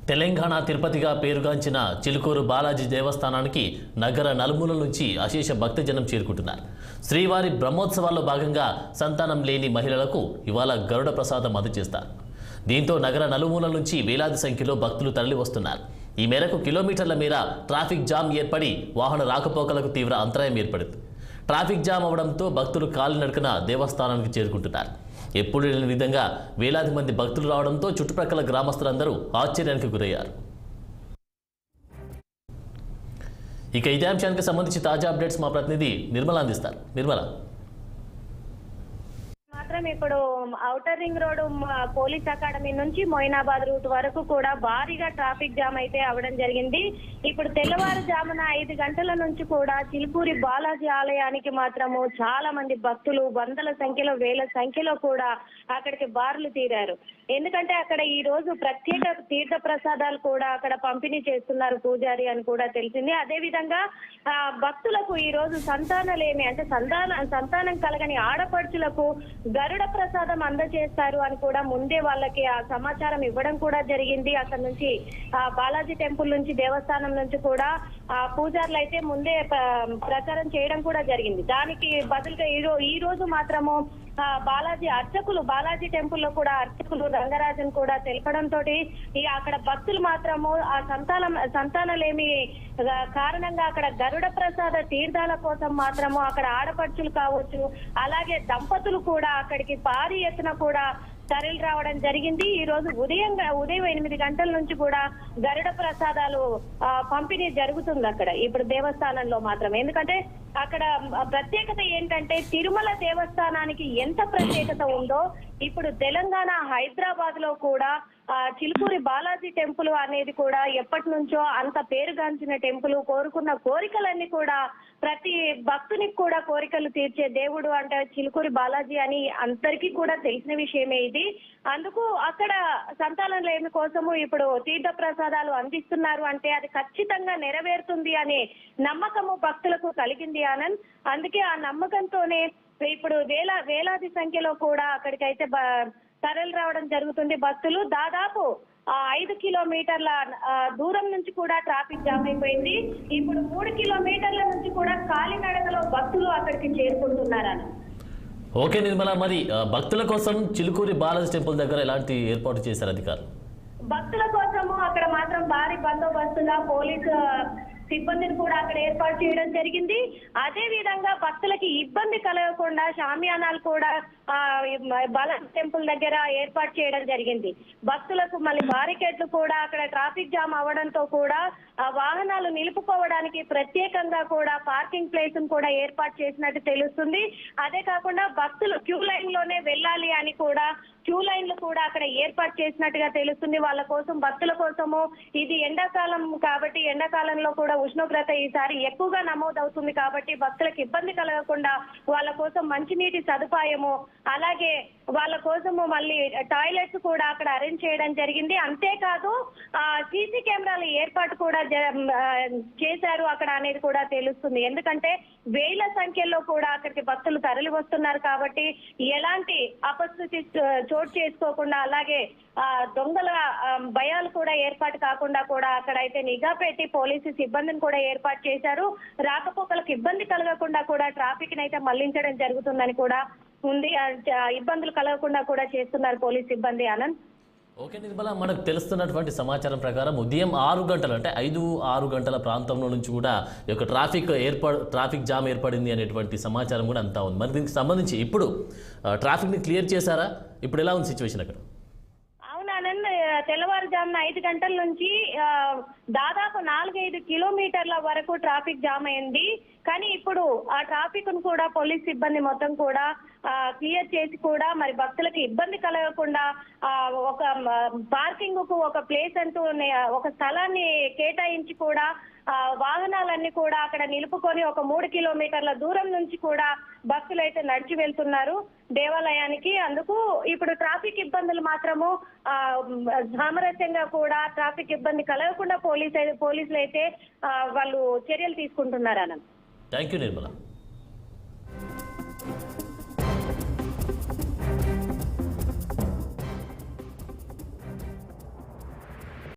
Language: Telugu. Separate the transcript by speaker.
Speaker 1: తెలంగాణ తిరుపతిగా పేరుగాంచిన చిలుకూరు బాలాజీ దేవస్థానానికి నగర నలుమూలల నుంచి అశేష భక్తజనం చేరుకుంటున్నారు. శ్రీవారి బ్రహ్మోత్సవాల్లో భాగంగా సంతానం లేని మహిళలకు ఇవాళ గరుడ ప్రసాదం అందజేస్తారు. దీంతో నగర నలుమూలల నుంచి వేలాది సంఖ్యలో భక్తులు తరలి వస్తున్నారు. ఈ మేరకు కిలోమీటర్ల మేర ట్రాఫిక్ జామ్ ఏర్పడి వాహన రాకపోకలకు తీవ్ర అంతరాయం ఏర్పడింది. ట్రాఫిక్ జామ్ అవడంతో భక్తులు కాలినడకన దేవస్థానానికి చేరుకుంటున్నారు. ఎప్పుడు లేని విధంగా వేలాది మంది భక్తులు రావడంతో చుట్టుప్రక్కల గ్రామస్తులందరూ ఆశ్చర్యానికి గురయ్యారు. ఇక ఇదే అంశానికి సంబంధించి తాజా అప్డేట్స్ మా ప్రతినిధి నిర్మల అందిస్తారు. నిర్మల,
Speaker 2: ఇప్పుడు outer ring road police academy నుంచి మొయినాబాద్ రూట్ వరకు కూడా భారీగా ట్రాఫిక్ జామ్ అయితే అవడం జరిగింది. ఇప్పుడు తెల్లవారుజామున 5 గంటల నుంచి కూడా చిలుకూరి బాలాజీ ఆలయానికి మాత్రము చాలా మంది భక్తులు వందల సంఖ్యలో వేల సంఖ్యలో కూడా అక్కడికి బారులు తీరారు. ఎందుకంటే అక్కడ ఈ రోజు ప్రత్యేక తీర్థ ప్రసాదాలు కూడా అక్కడ పంపిణీ చేస్తున్నారు పూజారి అని కూడా తెలిసింది. అదే విధంగా భక్తులకు ఈ రోజు సంతానలేమి అంటే సంతానం కలగని ఆడపడుచులకు గరుడ ప్రసాదం అందజేస్తారు అని కూడా ముందే వాళ్ళకి ఆ సమాచారం ఇవ్వడం కూడా జరిగింది. అక్కడ నుంచి బాలాజీ టెంపుల్ నుంచి దేవస్థానం నుంచి కూడా పూజారులు అయితే ముందే ప్రచారం చేయడం కూడా జరిగింది. దానికి బదులుగా ఈ రోజు మాత్రము బాలాజీ టెంపుల్ లో కూడా అర్చకులు రంగరాజన్ కూడా తెలపడంతో అక్కడ భక్తులు మాత్రము ఆ సంతానలేమి కారణంగా అక్కడ గరుడ ప్రసాద తీర్థాల కోసం మాత్రము అక్కడ ఆడపడుచులు కావచ్చు, అలాగే దంపతులు కూడా అక్కడికి భారీ ఎత్తున కూడా తరలి రావడం జరిగింది. ఈ రోజు ఉదయం 8 గంటల నుంచి కూడా గరుడ ప్రసాదాలు పంపిణీ జరుగుతుంది అక్కడ ఇప్పుడు దేవస్థానంలో మాత్రం. ఎందుకంటే అక్కడ ప్రత్యేకత ఏంటంటే తిరుమల దేవస్థానానికి ఎంత ప్రత్యేకత ఉందో ఇప్పుడు తెలంగాణ హైదరాబాద్ లో కూడా చిలుకూరి బాలాజీ టెంపుల్ అనేది కూడా ఎప్పటి నుంచో అంత పేరుగాంచిన టెంపుల్. కోరుకున్న కోరికలన్నీ కూడా ప్రతి భక్తునికి కూడా కోరికలు తీర్చే దేవుడు అంటే చిలుకూరి బాలాజీ అని అందరికీ కూడా తెలిసిన విషయమే ఇది. అందుకు అక్కడ సంతానం లేని కోసము ఇప్పుడు తీర్థ ప్రసాదాలు అందిస్తున్నారు అంటే అది ఖచ్చితంగా నెరవేరుతుంది అనే నమ్మకము భక్తులకు కలిగింది ఆనంద్. అందుకే ఆ నమ్మకంతోనే ఇప్పుడు వేలాది సంఖ్యలో కూడా అక్కడికైతే తరలి రావడం జరుగుతుంది భక్తులు. దాదాపు 5 కిలోమీటర్ల దూరం నుంచి కూడా ట్రాఫిక్ జామ్ అయిపోయింది. ఇప్పుడు 3 కిలోమీటర్ల నుంచి కూడా కాలినడకలో భక్తులు అక్కడికి చేరుకుంటున్నారని.
Speaker 1: ఓకే నిర్మల, మరి భక్తుల కోసం చిలుకూరి బాలాజీ టెంపుల్ దగ్గర ఎలాంటి ఏర్పాటు చేశారు అధికారులు?
Speaker 2: భక్తుల కోసము అక్కడ మాత్రం భారీ బందోబస్తుగా పోలీసు సిబ్బందిని కూడా అక్కడ ఏర్పాటు చేయడం జరిగింది. అదే విధంగా భక్తులకి ఇబ్బంది కలగకుండా షామియానాలు కూడా బాలాజీ టెంపుల్ దగ్గర ఏర్పాటు చేయడం జరిగింది. భక్తులకు మళ్ళీ బారికేడ్లు కూడా అక్కడ ట్రాఫిక్ జామ్ అవడంతో కూడా వాహనాలు నిలుపుకోవడానికి ప్రత్యేకంగా కూడా పార్కింగ్ ప్లేస్ కూడా ఏర్పాటు చేసినట్టు తెలుస్తుంది. అదే కాకుండా భక్తులు క్యూ లైన్ లోనే వెళ్ళాలి అని కూడా క్యూ లైన్లు కూడా అక్కడ ఏర్పాటు చేసినట్టుగా తెలుస్తుంది. వాళ్ళ కోసం భక్తుల కోసము ఇది ఎండాకాలం కాబట్టి ఎండాకాలంలో కూడా ఉష్ణోగ్రత ఈసారి ఎక్కువగా నమోదవుతుంది కాబట్టి భక్తులకు ఇబ్బంది కలగకుండా వాళ్ళ కోసం మంచినీటి సదుపాయము, అలాగే వాళ్ళ కోసము మళ్ళీ టాయిలెట్స్ కూడా అక్కడ అరేంజ్ చేయడం జరిగింది. అంతేకాదు సీసీ కెమెరాల ఏర్పాటు కూడా చేశారు అక్కడ అనేది కూడా తెలుస్తుంది. ఎందుకంటే వేల సంఖ్యలో కూడా అక్కడికి భక్తులు తరలి వస్తున్నారు కాబట్టి ఎలాంటి అపస్థితి చోటు చేసుకోకుండా, అలాగే దొంగల భయాలు కూడా ఏర్పాటు కాకుండా కూడా అక్కడైతే నిఘా పెట్టి పోలీసు సిబ్బందిని కూడా ఏర్పాటు చేశారు. రాకపోకలకు ఇబ్బంది కలగకుండా కూడా ట్రాఫిక్ అయితే మళ్లించడం జరుగుతుందని కూడా ఉంది. ఇబ్బందులు కలగకుండా కూడా చేస్తున్నారు పోలీస్ సిబ్బంది. ఆనంద్,
Speaker 1: ఓకే నిర్మల, మనకు తెలుస్తున్నటువంటి సమాచారం ప్రకారం ఉదయం 6 గంటలు అంటే 5-6 గంటల ప్రాంతంలో నుంచి కూడా ఈ యొక్క ట్రాఫిక్ జామ్ ఏర్పడింది అనేటువంటి సమాచారం కూడా అంతా ఉంది. మరి దీనికి సంబంధించి ఇప్పుడు ట్రాఫిక్ని క్లియర్ చేశారా? ఇప్పుడు ఎలా ఉంది సిచ్యువేషన్ అక్కడ?
Speaker 2: తెల్లవారుజామున 5 గంటల నుంచి దాదాపు 4-5 కిలోమీటర్ల వరకు ట్రాఫిక్ జామ్ అయింది. కానీ ఇప్పుడు ఆ ట్రాఫిక్ ను కూడా పోలీస్ సిబ్బంది మొత్తం కూడా క్లియర్ చేసి కూడా మరి భక్తులకు ఇబ్బంది కలగకుండా ఒక పార్కింగ్ కు ఒక ప్లేస్ అంటూ ఒక స్థలాన్ని కేటాయించి కూడా వాహనాలన్నీ కూడా అక్కడ నిలుపుకొని ఒక 3 కిలోమీటర్ల దూరం నుంచి కూడా భక్తులు అయితే నడిచి వెళ్తున్నారు దేవాలయానికి. అందుకు ఇప్పుడు ట్రాఫిక్ ఇబ్బందులు మాత్రము సామరస్యంగా కూడా ట్రాఫిక్ ఇబ్బంది కలగకుండా పోలీసులు అయితే వాళ్ళు చర్యలు తీసుకుంటున్నారు. అన్న,
Speaker 1: థ్యాంక్ యూ నిర్మల.